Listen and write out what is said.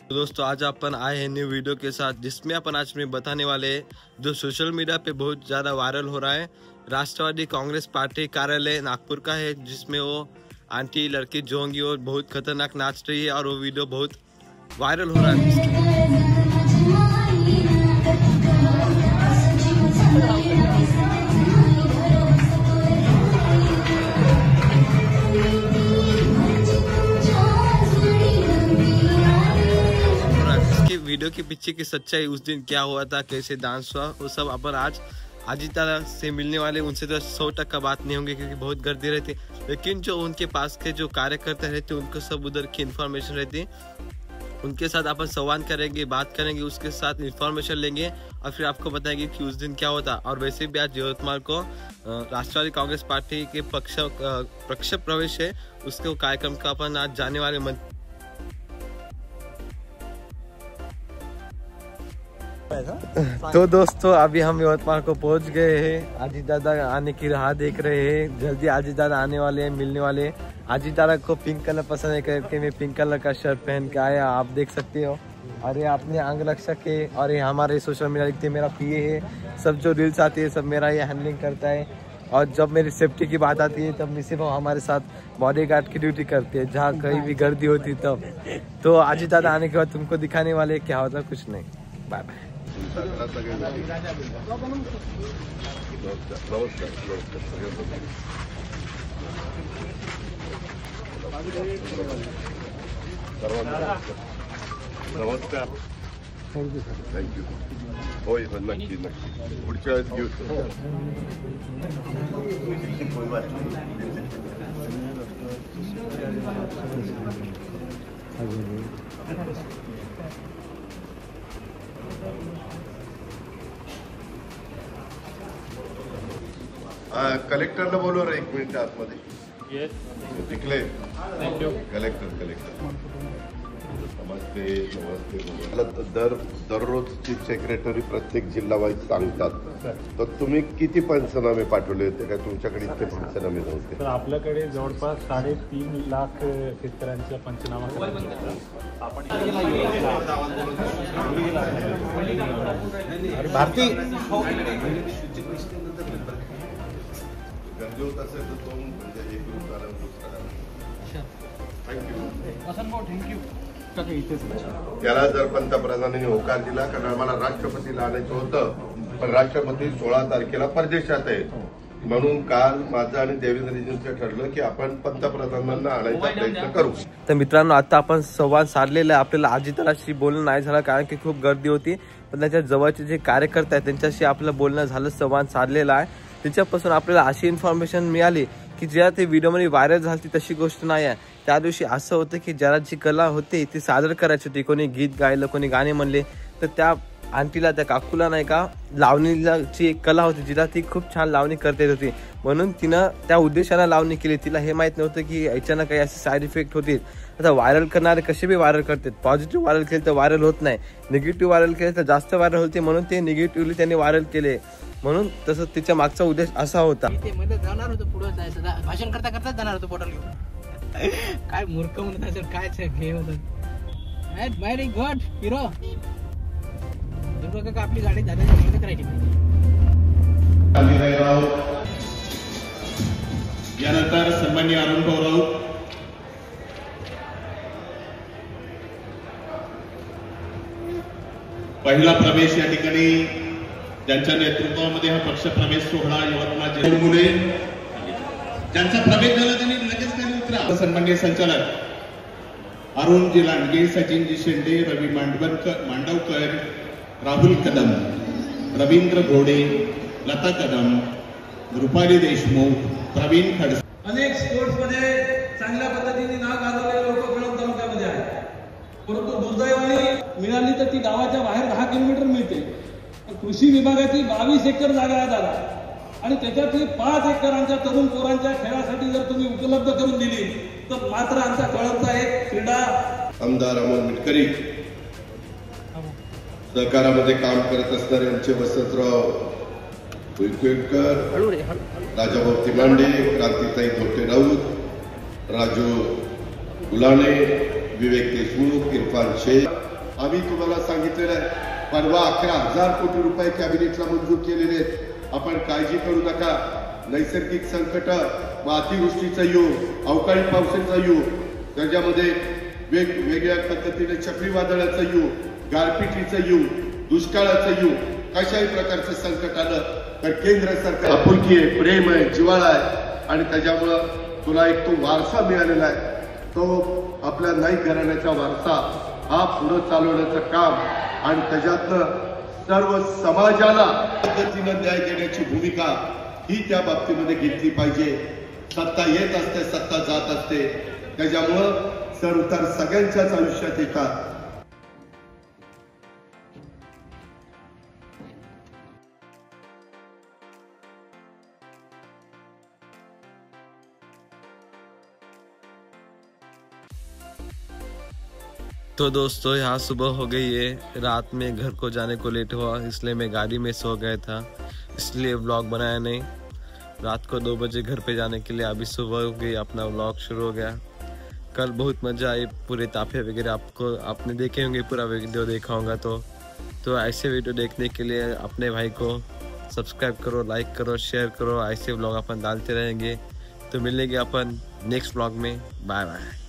तो दोस्तों आज अपन आए हैं न्यू वीडियो के साथ, जिसमें अपन आज में बताने वाले हैं जो सोशल मीडिया पे बहुत ज़्यादा वायरल हो रहा है। राष्ट्रवादी कांग्रेस पार्टी कार्यालय नागपुर का है, जिसमें वो आंटी लड़की जो होंगी वो बहुत खतरनाक नाच रही है और वो वीडियो बहुत वायरल हो रहा है। वीडियो के पीछे की सच्चाई, उस दिन क्या हुआ था, कैसे डांस हुआ, वो सब अपन आज अजीता से मिलने वाले। उनसे तो 100% बात नहीं होंगे क्योंकि बहुत गर्दी रहती, लेकिन जो उनके पास के जो कार्यकर्ता रहते उनको सब उधर की इन्फॉर्मेशन रहती। उनके साथ अपन संवाद करेंगे, बात करेंगे, उसके साथ इन्फॉर्मेशन लेंगे और फिर आपको बताएंगे कि उस दिन क्या होता। और वैसे भी आज यवतमाल को राष्ट्रवादी कांग्रेस पार्टी के पक्ष प्रवेश है, उसके कार्यक्रम का अपन आज जाने वाले। तो दोस्तों अभी हम यवतमाल को पहुंच गए हैं। अजीत दादा आने की राह देख रहे हैं। जल्दी अजीत दादा आने वाले हैं, मिलने वाले हैं। अजीत दादा को पिंक कलर पसंद है करके मैं पिंक कलर का शर्ट पहन के आया, आप देख सकते हो। और ये अपने अंग रक्षक है और ये हमारे सोशल मीडिया लिखते मेरा पीए है। सब जो रील्स आती है सब मेरा ये हैंडलिंग करता है। और जब मेरी सेफ्टी की बात आती है तब सिर्फ हमारे साथ बॉडीगार्ड की ड्यूटी करते हैं, जहाँ कहीं भी गर्दी होती तब। तो अजीत दादा आने के बाद तुमको दिखाने वाले क्या होता, कुछ नहीं। Bye bye. नमस्कार, थँक्यू. होय, नक्की नक्की पुढच्या वेळेस घेऊ. कलेक्टरला बोलव रे, 1 मिनिट आतमध्ये. तिकडे कलेक्टर. नमस्ते. दररोज चीफ सेक्रेटरी प्रत्येक जिल्हा वाईज सांगतात, तर तुम्ही किती पंचनामे पाठवले होते का? तुमच्याकडे इतके पंचनामे नव्हते. तर आपल्याकडे जवळपास 3.5 लाख शेतकऱ्यांचा पंचनामा भारती गरजेवर असेल तर तो म्हणजे एक थँक्यू. त्याला जर पंतप्रधानांनी होकार दिला, कारण आम्हाला राष्ट्रपतीला आणायचं होतं, पण राष्ट्रपती 16 तारखेला परदेशात आहे, म्हणून काल माझं आणि देवेंद्रजींचं ठरलं की आपण पंतप्रधानांना आणायचा प्रयत्न करू. तर मित्रांनो आता आपण संवाद साधलेला आहे. आपल्याला अजितदादाशी बोलणं नाही झालं कारण की खूप गर्दी होती, पण त्याच्या जवळचे जे कार्यकर्ते आहेत त्यांच्याशी आपलं बोलणं झालं, संवाद साधलेला आहे. त्याच्यापासून आपल्याला अशी इन्फॉर्मेशन मिळाली की ज्या ते व्हिडिओमध्ये व्हायरल झाली तशी गोष्ट नाही आहे. त्या दिवशी असं होतं की ज्याला जी कला होती ती सादर करायची होती, कोणी गीत गायलं, कोणी गाणे म्हणले, तर त्या आंटीला, त्या काकूला नाही का, लावणीची एक कला होती, जिला ती खूप छान लावणी करता येत होती, म्हणून तिनं त्या उद्देशाने लावणी केली. तिला हे माहीत नव्हतं की याच्यानं काही असे साईड इफेक्ट होतील. आता व्हायरल करणारे कसे बी व्हायरल करतात. पॉझिटिव्ह व्हायरल केले तर व्हायरल होत नाही, निगेटिव्ह व्हायरल केले तर जास्त व्हायरल होते, म्हणून ते निगेटिव्हली त्यांनी व्हायरल केले. म्हणून तसं तिच्या मागचा उद्देश असा होता. जाणार होतं पुढे जायचं, भाषण करता करताच जाणार होतं बॉटल घेऊन. काय मूर्ख म्हणत असेल, काय हे होतं. Very good hero. का आपली गाडी दादाची करायची. यानंतर सन्माननीय अरुण भाऊ पहिला प्रवेश या ठिकाणी, ज्यांच्या नेतृत्वामध्ये हा पक्ष प्रवेश सोहळा यवतमाळ जिल्ह्यामुळे ज्यांचा प्रवेश झाला त्यांनी लगेच खाली उतरा. सन्माननीय संचालक अरुणजी लांडगे, सचिनजी शेंडे, रवी मांडवकर, राहुल कदम, रवींद्र घोडे, लता कदम, रुपाली देशमुख, प्रवीण खडसे. अनेक स्पोर्ट्स मध्ये चांगल्या पद्धतीने नाव गाजवलेले लोक कळंब तालुक्यामध्ये आहेत, परंतु दुर्दैवाने मिळाली तर ती गावाच्या बाहेर 10 किलोमीटर मिळते. कृषी विभागाची 22 एकर जागा आहे दादा, आणि त्याच्यातली 5 एकर आमच्या तरुण पोरांच्या खेळासाठी जर तुम्ही उपलब्ध करून दिली तर मात्र आमचा कळंबचा एक क्रीडा. आमदार अमोल मिटकरी, सहकारामध्ये काम करत असणारे आमचे वसंतराव कुलकर्णी, राजाभाऊ तिमांडे, क्रांतीताई धोटे राऊत, राजू गुलाने, विवेक देशमुख, इरफान शेख, आम्ही तुम्हाला सांगितलेलं आहे परवा 11,000 कोटी रुपये कॅबिनेटला मंजूर केलेले आहेत. आपण काळजी करू नका. नैसर्गिक संकट, अतिवृष्टीचा योग, अवकाळी पावसाचा योग, त्याच्यामध्ये वेगवेगळ्या पद्धतीने चक्रीवादळाचा योग, गारपिटीचा योग, दुष्काळाचा योग, कशाही प्रकारचं संकट आलं तर केंद्र सरकार आपुलकी आहे, प्रेम आहे, जिव्हाळा आहे आणि त्याच्यामुळं तुला एक तो वारसा मिळालेला आहे. तो आपल्या नाईक घराण्याचा वारसा हा पुढे चालवण्याचं काम आणि त्याच्यातनं सर्व समाजाला पद्धतीनं न्याय देण्याची भूमिका ही त्या बाबतीमध्ये घेतली पाहिजे. सत्ता येत असते, सत्ता जात असते, त्याच्यामुळं चढ उतार सगळ्यांच्याच आयुष्यात येतात. तो दोस्तों यहाँ सुबह हो गई है. रात में घर को जाने को लेट हुआ, इसलिए मैं गाड़ी में सो गया था, इसलिए व्लॉग बनाया नहीं. रात को 2 बजे घर पे जाने के लिए अभी सुबह हो गई, अपना व्लॉग शुरू हो गया. कल बहुत मजा आई, पूरे ताफे वगैरह आपने देखे होंगे, पूरा वीडियो देखा होगा. तो ऐसे वीडियो देखने के लिए अपने भाई को सब्सक्राइब करो, लाइक करो, शेयर करो. ऐसे व्लॉग अपन डालते रहेंगे. तो मिलेंगे अपन नेक्स्ट व्लॉग में. Bye bye.